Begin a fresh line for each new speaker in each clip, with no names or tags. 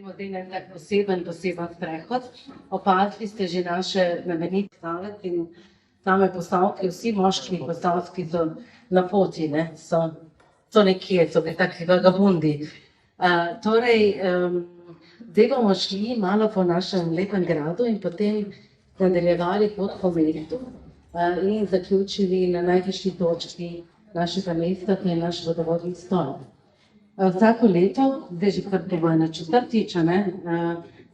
naredimo zdaj en tak poseben sprehod. Opazili ste že naše znamenite stave in same postavke, vsi moški postavki so na poti, ne? So nekje, so taki vagabundi. Zdaj bomo šli malo po našem lepem gradu in potem nadaljevali pot po mestu in zaključili na najvišji točki našega mesta, to je naš vodovodni stolp. Vsako leto, zdaj že kar to bo na četrtič,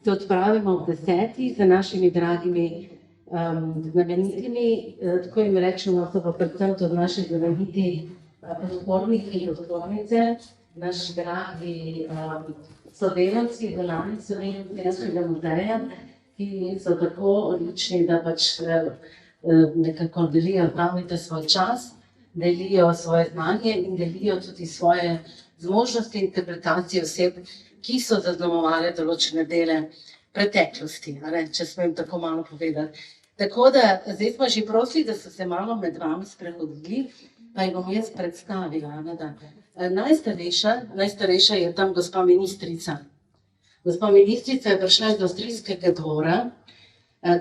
se odpravimo ob 10 z našimi dragimi znamenitimi, tako jim rečemo, so pa predvsem to naši znameniti podporniki in podpornice, naši dragi sodelavci, delani Slovenskega muzeja, ki so tako odlični, da pač nekako delijo pravite svoj čas, delijo svoje znanje in delijo tudi svoje zmožnosti interpretacije oseb, ki so zaznamovale določene dele preteklosti, če smem tako malo povedati. Tako da zdaj smo že prosili, da so se malo med vami sprehodili, pa jih bom jaz predstavila. Najstarejša je tam gospa ministrica. Gospa ministrica je prišla iz avstrijskega dvora.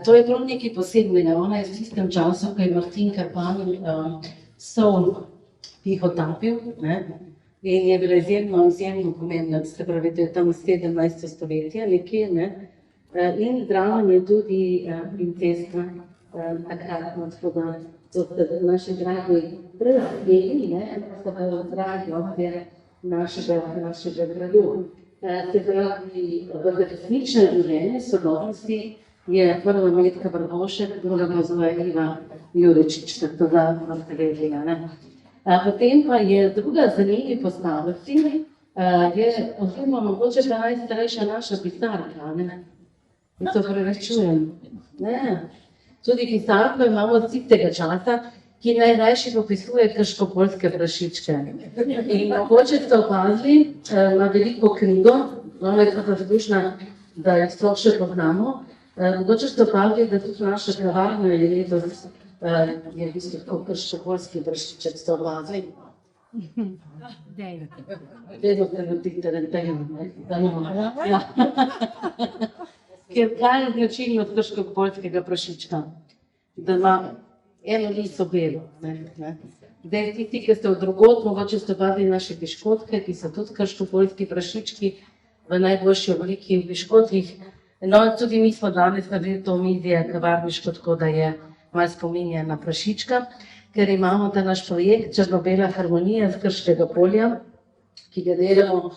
To je prav nekaj posebnega. Ona je v tistem času, ko je Martin Karpan sol tihotapil, in je bila izjemno pomembna, se pravi, to je tam 17. stoletje nekje, in zraven je tudi princesa takratno, to so naši dragi brezveli, so pa dragi okvir našega gradu. Se pravi, v resničnem življenju sodobnosti je prva Metka Brbošek, druga pa zove Iva Jurečič, tako da ste vedeli. Potem pa je druga zanimiva postavljica, oziroma mogoče pa najstarejša naša pisarka, in to preračujem. Tudi pisarko imamo od tistega časa, ki najrajši popisuje krškopoljske prašičke. In mogoče ste opazili, ima veliko knjigo, ona je tako zadušna, da jo sploh še poznamo. Mogoče ste opazili, da tudi naša kavarna je letos je v bistvu tako krškopoljski prašiček, ste opazili. Vedno te naredite rentgen. Ker kaj je značilnost krškopoljskega prašička? Da ima eno liso belo. Zdaj, tisti, ki ste od drugod, mogoče ste opazili naše piškotke, ki so tudi krškopoljski prašički v najboljši obliki v piškotkih. No, tudi mi smo danes naredili to omizje kavarniško, tako da je malo spominja na prašička, ker imamo ta naš projekt Črno-bela harmonija z Krškega polja, ki ga delamo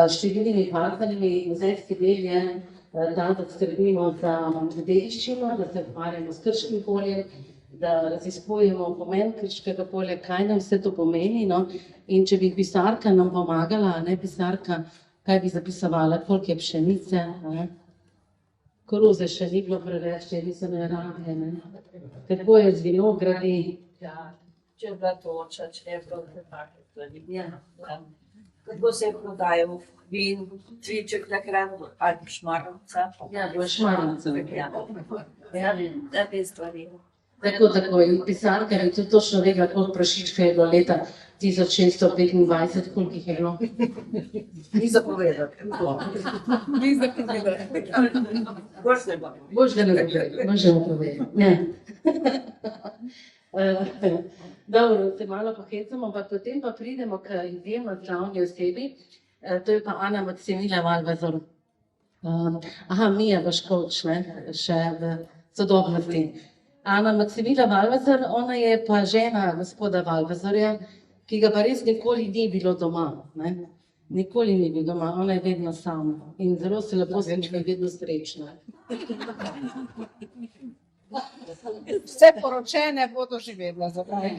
številnimi partnerji. Muzejski del je da skrbimo za dediščino, da se ukvarjamo s Krškim poljem, da raziskujemo pomen Krškega polja, kaj nam vse to pomeni. In če bi pisarka nam pomagala, pisarka, kaj bi zapisovala, koliko je pšenice, koruze še ni bilo preveč, če niso naravne, kako je z vinogradi.
Če je bila toča, če je bilo take stvari. Kako se je prodajal vin, cviček takrat, ali šmarnica.
Ja, bilo šmarnica.
Da te stvari.
Tako, in pisarka je tudi točno vedela, koliko prašička je bilo leta 1625, koliko jih je bilo.
Ni zapovedati.
Boš ga ne povedati. Dobro, se malo pohecamo, ampak potem pa pridemo k izjemno slavni osebi, to je pa Ana Maksimila Valvazor. Mija Vaškovč, še v sodobnosti. Ana Maksimila Valvazor, ona je pa žena gospoda Valvazorja, ki ga pa res nikoli ni bilo doma. Nikoli ni bil doma, ona je vedno sama in zelo se lepo počuti, vedno srečna.
Vse poročene bodo živela, zakaj?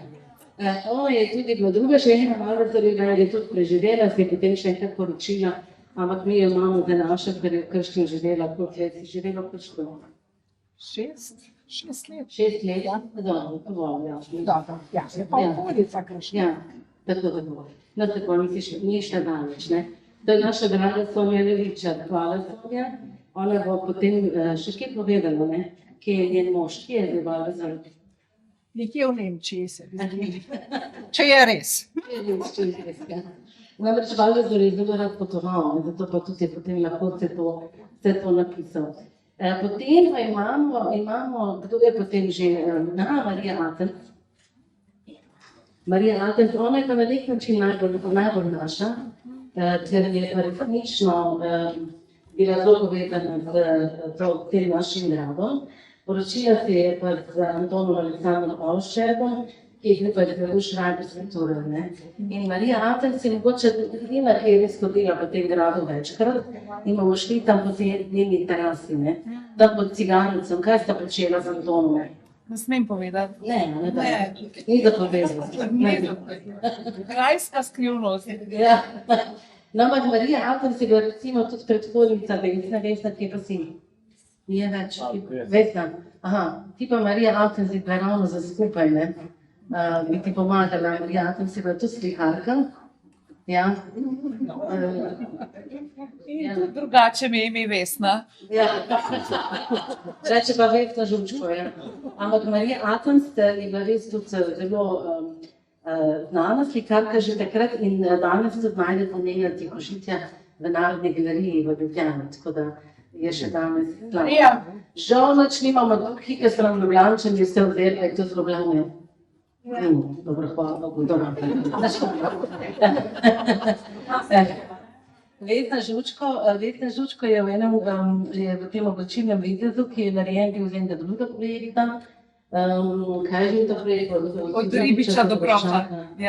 Ona je tudi bila druga žena Valvazorjeva, je tudi preživela, se je potem še enkrat poročila, ampak mi jo imamo za naše, ker je v Krškem živela. Koliko let si živela v Krškem?
6 let.
6 let? Dobro,
Ja, je pa okolica Krška.
Ja, tako. No, tako, ni še daleč, To je naša draga Sonja Levičar. Hvala, Sonja. Ona bo potem še kaj povedala, kje je njen mož, kje je Valvazor.
Nekje v Nemčiji se mi zdi. Če je res.
Namreč Valvazor je zelo rad potoval, zato pa tudi je potem lahko vse to napisal. Potem pa imamo, kdo je potem že, Marija Atenc. Marija Atenc, ona je pa na nek način najbolj naša, ker je pa resnično bila zelo povezana z tem našim gradom. Poročila se je pa z Antonom Aleksandrom Avščerkom, ki je bil pa zelo šrajber skulpture. In Marija Atenc je mogoče edina, ki je res hodila po tem gradu večkrat in bomo šli tam po tej njeni terasi, tam pod Ciganicem. Kaj sta počela z Antonom?
Ne smem povedati.
Ne, ni za povedati.
Grajska skrivnost.
Ja. No, ampak Marija Atenc je bila recimo tudi predhodnica Vesna, ki je pa sin. Nije več, Vesna. Aha, ti pa Marija Atenc je bila ravno za skupaj, bi ti pomagala. Marija Atenc je bila tudi slikarka. Ja.
In tudi drugače mi je ime Vesna.
Ja. Reče pa Vesna Žučko, ja. Ampak Marija Atenc je bila res tudi zelo znana slikarka že takrat in danes tudi najdete njene tihožitja v Narodni galeriji v Ljubljani, tako da je še danes slavna.
Ja.
Žal noč nimamo tukaj, ker so nam Ljubljančani vse vzeli, pa je to z Ljubljane. Dobro, hvala Bogu, dobro. Vesna Žučko je v tem oblačilnem videzu, ki je narejen bil z enega drugega projekta. Kaj je že ta projekt?
Od Ribiča do Grofa.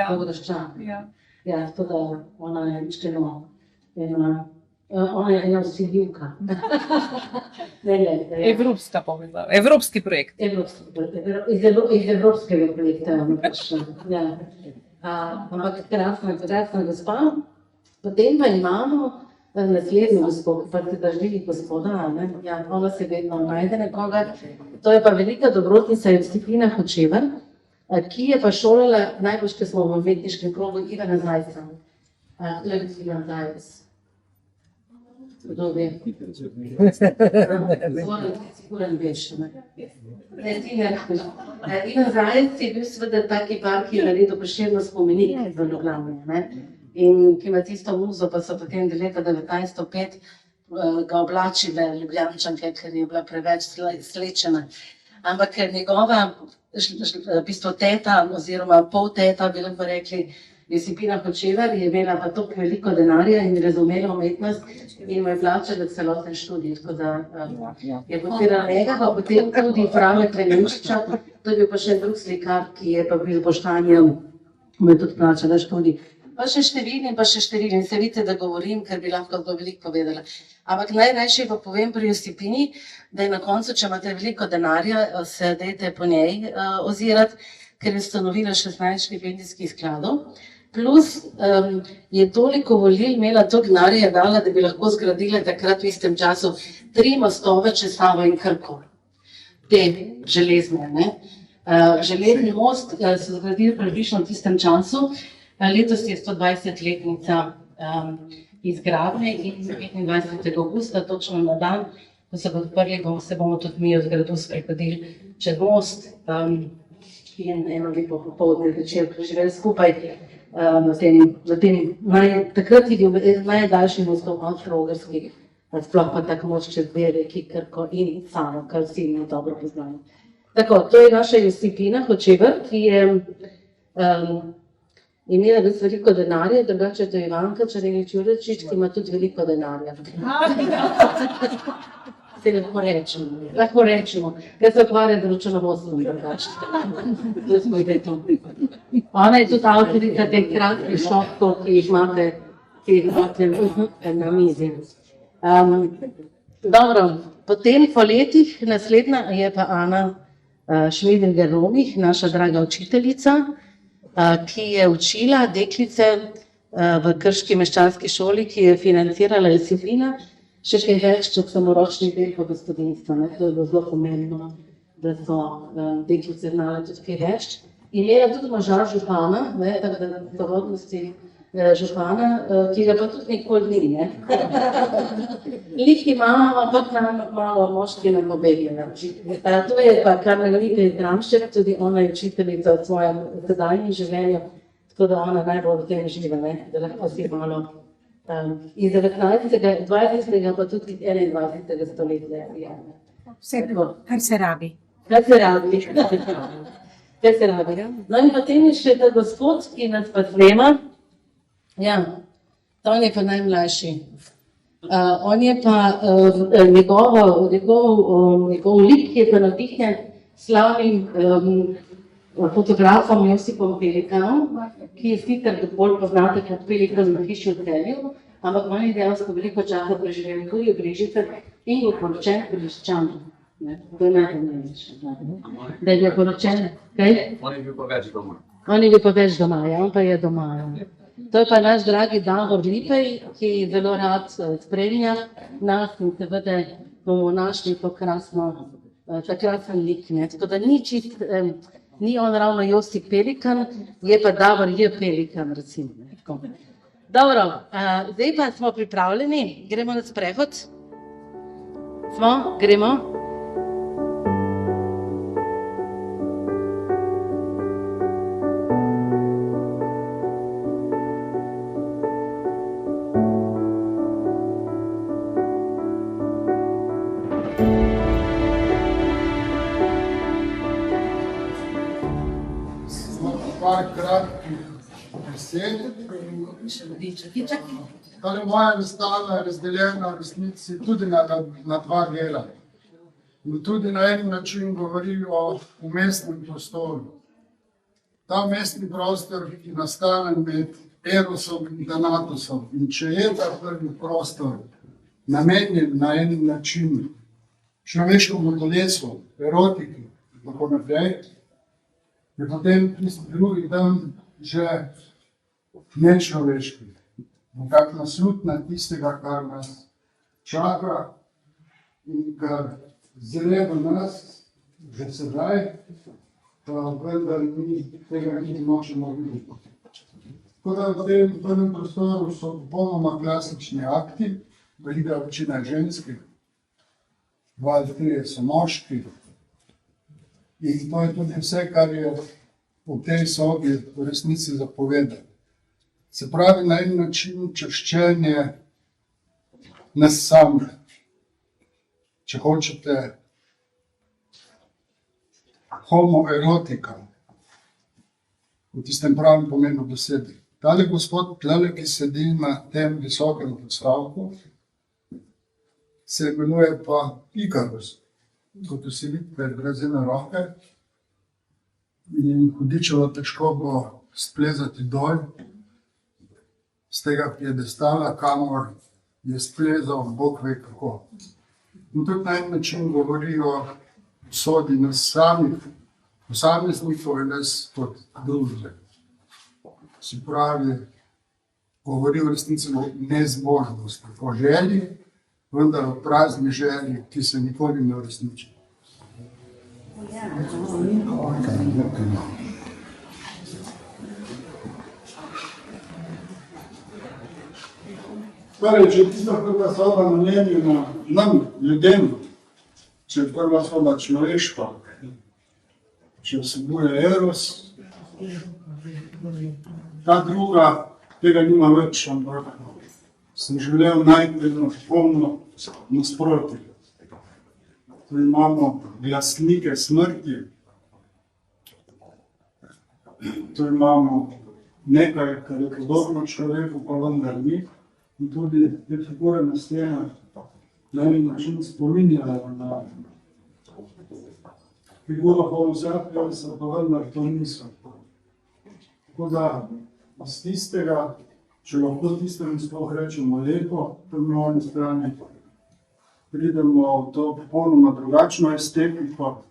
Do Groščaka. Ja, to da ona je iščeno. Ona je ena vsiljivka.
Evropska povezava, evropski projekt.
Iz evropskega projekta. Ampak krasna gospa. Potem pa imamo naslednjo gospo, ki pa se drži gospoda. Ja, ona se vedno najde nekoga. To je pa velika dobrotnica Josipina Hočevar, ki je pa šolala, najbolj, ker smo v umetniškem krogu, Ivana Zajca. Ivan Zajec. Kdo ve? Siguren veš. Ivan Zajec je bil seveda taki par, ki je naredil Prešernov spomenik v Ljubljani. In ki ima tisto muzo, pa so potem leta 1905 ga oblačile Ljubljančanke, ker je bila preveč slečena. Ampak ker njegova v bistvu teta oziroma pol teta, bi lahko rekli, Josipina Hočevar, je imela pa toliko veliko denarja in razumela umetnost in mu je plačala celoten študij. Tako da je podpirala njega, pa potem tudi Frane Klemenčiča, to je bil pa še drug slikar, ki je pa bil Boštanjem, mu je tudi plačala študij. Pa še številni, se vidite, da govorim, ker bi lahko veliko povedala. Ampak najrajše pa povem pri Josipini, da je na koncu, če imate veliko denarja, se dajte po njej ozirati, ker je ustanovila 16 štipendijskih skladov. Plus je toliko volil, imela toliko denarja dala, da bi lahko zgradila takrat v istem času 3 mostove čez Savo in Krko. Te železne. Železni most so zgradili približno v tistem času. Letos je 120-letnica izgradnje in 25. avgusta, točno na dan, ko se bo odprli, se bomo tudi mi od gradu sprehodili čez most in eno lepo popoldne večer preživeli skupaj takrat je bil najdaljši mostov avstro-ogrski, sploh pa tako moč čez dve reki, Krko in Savo, kar vsi mi dobro poznamo. Tako, to je naša Josipina Hočevar, ki je imela res veliko denarja, drugače to je Ivanka Čerenič-Jurečič, ki ima tudi veliko denarja. Se lahko rečemo, ker se ukvarja z računovodstvom drugače. Ona je tudi avtorica teh kratkih šotkov, ki jih imate na mizi. Dobro, potem po letih naslednja je pa Ana Šmidringer-Romih, naša draga učiteljica, ki je učila deklice v Krški meščanski šoli, ki je financirala Josipina, še kaj več, če samoročnih del po gospodinstvu. To je bilo zelo pomembno, da so deklice znale tudi kaj več. Imela tudi moža župana, tako da na sorodnosti župana, ki ga pa tudi nikoli ni. Lih imamo, ampak nam malo moški nam obeljajo. To je pa Karmelita iz Gramšček, tudi ona je učiteljica v svojem sedanjem življenju, tako da ona najbolj v tem živa, ne, da lahko si malo iz 19., 20., pa tudi 21. stoletja. Ja.
Vse, kar se rabi.
Kaj se rabi? Kaj se rabi? No in potem je še ta gospod, ki nas pa snema. Ja, to on je pa najmlajši. On je pa, njegov lik je pa navdihnjen slavnim fotografom Josipom Pelikanom, ki je sicer bolj poznate kot Pelikan na hiši v Celju, ampak on je dejansko veliko časa preživel tudi v Brežicah in je poročen Brežičan. To je najpomembnejše. Da je bil poročen. Kaj?
On je bil pa več doma.
On je bil pa več doma, ja, on pa je doma. Ja. To je pa naš dragi Davor Lipej, ki zelo rad spremlja nas in seveda bomo našli to krasno, ta krasen lik. Ne. Tako da ni čist, ni on ravno Josip Pelikan, je pa Davor J. Pelikan, recimo. Ne. Tako. Dobro, zdaj pa smo pripravljeni, gremo na sprehod. Smo, gremo.
Par kratkih besed. Torej, moja razstava je razdeljena v resnici tudi na dva dela. In tudi na en način govori o umestnem prostoru. Ta umestni prostor, ki nastane med Erosom in Thanatosom. In če je ta prvi prostor namenjen na en način človeškemu telesu, erotiki in tako naprej, je potem tisti drugi dan že nečloveški. Nekak naslutna tistega, kar nas čaka in kar zre v nas že sedaj, pa vendar mi tega niti nočemo videti. Tako da v tem prvem prostoru so popolnoma klasični akti, velika večina ženskih, 2 ali 3 so moški. In to je tudi vse, kar je v tej sobi v resnici zapovedano. Se pravi, na en način čaščenje nas samih. Če hočete, homoerotika, v tistem pravem pomenu besede. Tale gospod tlele, ki sedi na tem visokem podstavku, se imenuje pa Ikarus. Kot vsi vidite, gre z ene roke in hudičevo težko bo splezati dol z tega piedestala, kamor je splezal Bog ve kako. In tudi na en način govori o usodi nas samih, posameznikov in nas kot družbe. Se pravi, govori v resnici o nezmožnosti, o želji, vendar o prazni želji, ki se nikoli ne uresniči. Torej, če je tista prva soba namenjena nam, ljudem, če je prva soba človeška, če vsebuje Eros, ta druga tega nima več, ampak sem želel najti eno polno nasprotje. Tu imamo glasnike smrti, tu imamo nekaj, kar je podobno človeku, pa vendar ni. In tudi te figure na stenah na en način spominjajo na figuro Homosapiensa, pa vendar to niso. Tako da iz tistega, če lahko tistemu sploh rečemo lepo, tam na oni strani, pridemo v to popolnoma drugačno estetiko,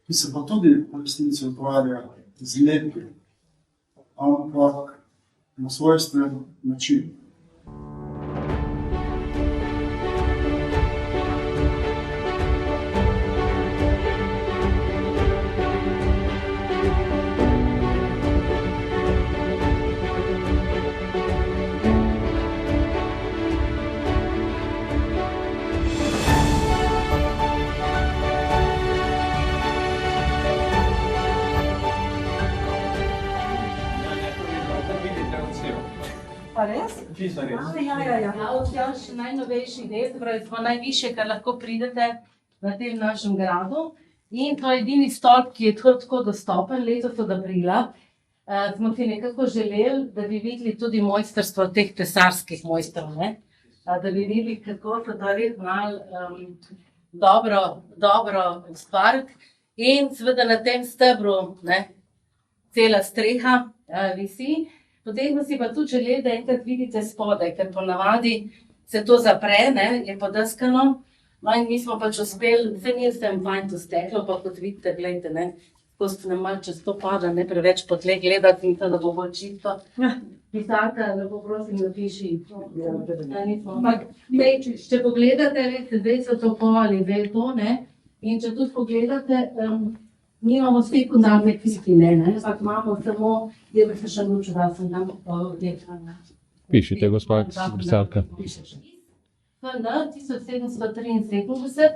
ki se pa tudi v resnici ukvarja z lepim, ampak na svojstven način.
Ja, še najnovejši del, torej smo najvišje, kar lahko pridete na tem našem gradu. In to je edini stolp, ki je tako dostopen letos od aprila. Smo si nekako želeli, da bi videli tudi mojstrstvo teh tesarskih mojstrov, ne? Da bi videli, kako so to res znali dobro ustvariti. In seveda na tem stebru, ne, cela streha visi. Potem smo si pa tudi želeli, da enkrat vidite spodaj, ker ponavadi se to zapre, ne, je podeskano. No in mi smo pač uspeli, se ni sem fajn to steklo, pa kot vidite, gledajte, ne, ko se nam malo čez to pada, ne preveč po tleh gledati in to, da bo bolj čisto. Pisarka, lepo prosim, napiši. Ampak, če pogledate, veste, zdaj so to ali zdaj to, ne, in če tudi pogledate, nimamo sekundarne kvistine, ne, ampak imamo samo, da bi se še lučil, da sem tam odlekla.
Pišite, gospod pisarka.
FN 1773,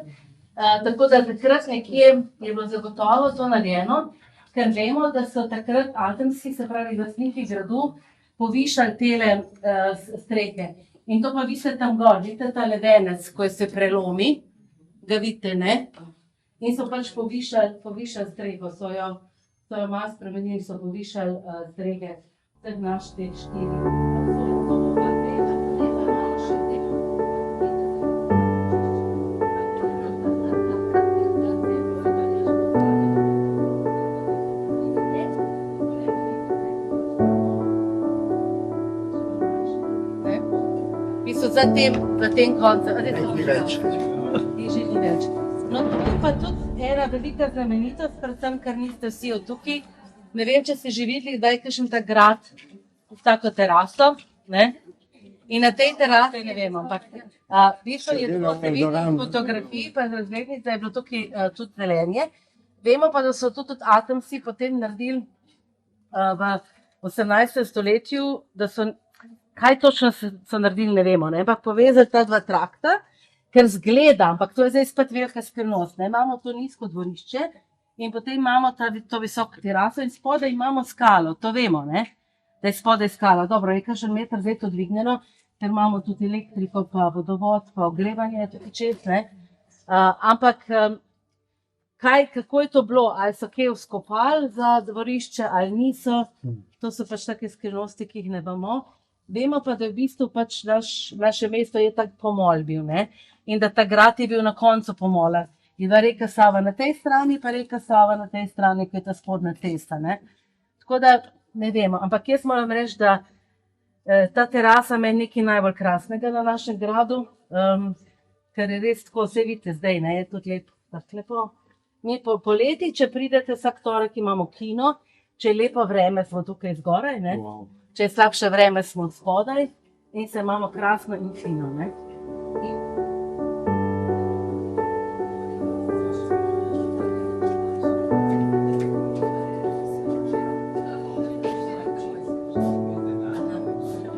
tako da takrat nekje je bilo zagotovo to narejeno, ker vemo, da so takrat atomski, se pravi lastniki gradu, povišali tele strehe. In to pa vidite tam gor, vidite ta ledenec, ko se prelomi, ga vidite, ne? In so pač povišali streho, so jo malo spremenili, so povišali strehe vseh naših 4. Zatem, na tem koncu, ni več. No, tu pa tudi ena velika znamenitost, predvsem, ker niste vsi od tukaj. Ne vem, če ste že videli, da je kakšen ta grad s tako teraso, ne? In na tej terasi, ne vem, ampak pišel je tako, se vidi fotografij, pa razglednica je bilo tukaj tudi zelenje. Vemo pa, da so tudi atomsi potem naredili v 18. stoletju, da so kaj točno so naredili, ne vemo, ne? Ampak povezali ta dva trakta, ker zgleda, ampak to je zdaj spet velika skrivnost. Imamo to nizko dvorišče in potem imamo to visoko teraso in spodaj imamo skalo, to vemo, ne? Da je spodaj skala. Dobro, je kakšen meter zdaj to dvignjeno, ker imamo tudi elektriko, pa vodovod, pa ogrevanje, tudi čez, ne? Ampak kako je to bilo? Ali so kje vzkopali za dvorišče, ali niso? To so pač take skrivnosti, ki jih ne bomo. Vemo pa, da je v bistvu pač naše mesto je tak pomol bil, ne? In da ta grad je bil na koncu pomola. In da reka Sava na tej strani, pa reka Sava na tej strani, ki je ta spodnja cesta, ne? Tako da ne vemo, ampak jaz moram reči, da ta terasa meni nekaj najbolj krasnega na našem gradu, ker je res tako, vse vidite zdaj, ne? Je tudi lepo. Mi poleti, če pridete vsak torek, imamo kino, če je lepo vreme, smo tukaj zgoraj, ne? Če je slabše vreme, smo spodaj in se imamo krasno in fino, ne?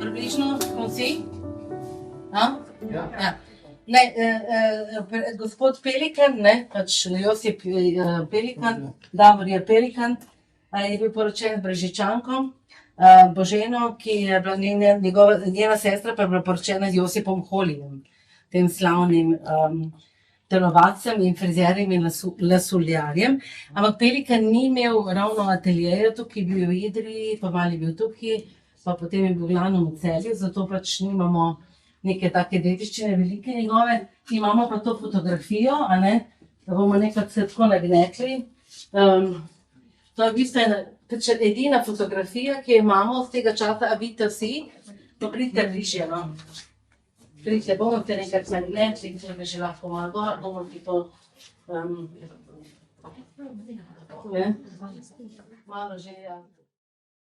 Približno, konci? Ja. Ne, gospod Pelikan, ne, pač Josip Pelikan, Davor je Pelikan, je bil poročen z Brežičankom, Boženo, ki je bila njena sestra, pa je bila poročena z Josipom Holijem, tem slavnim telovadcem in frizerjem in lasuljarjem. Ampak Pelikan ni imel ravno ateljeja tukaj, bil je v Idriji, pa malo je bil tukaj, pa potem je bil glavno v Celju, zato pač nimamo neke take dediščine velike njegove. Imamo pa to fotografijo, a ne, da bomo nekako se tako nagnekli. To je v bistvu edina fotografija, ki jo imamo z tega časa, a vidite vsi, to pridite bližje, no. Pridite, bomo te nekaj nagnekli, če me že lahko malo gor, bomo ti to malo že, ja.